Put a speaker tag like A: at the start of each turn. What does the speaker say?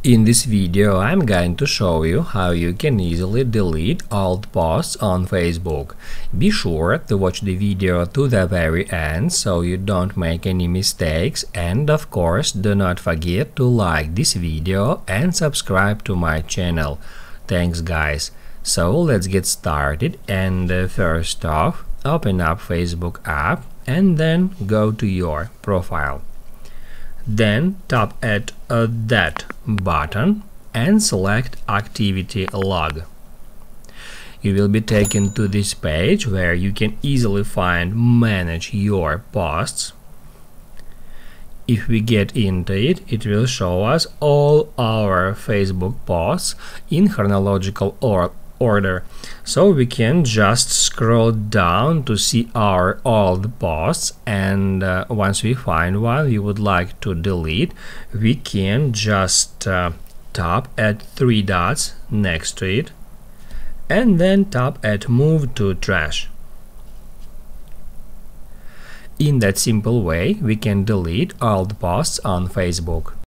A: In this video, I'm going to show you how you can easily delete old posts on Facebook. Be sure to watch the video to the very end so you don't make any mistakes, and of course do not forget to like this video and subscribe to my channel. Thanks guys. So let's get started, and first off, open up Facebook app and then go to your profile. Then tap at that button and select Activity Log. You will be taken to this page where you can easily find Manage Your Posts. If we get into it, it will show us all our Facebook posts in chronological order, so we can just scroll down to see our old posts, and once we find one we would like to delete, we can just tap at three dots next to it and then tap at Move to Trash. In that simple way we can delete old posts on Facebook.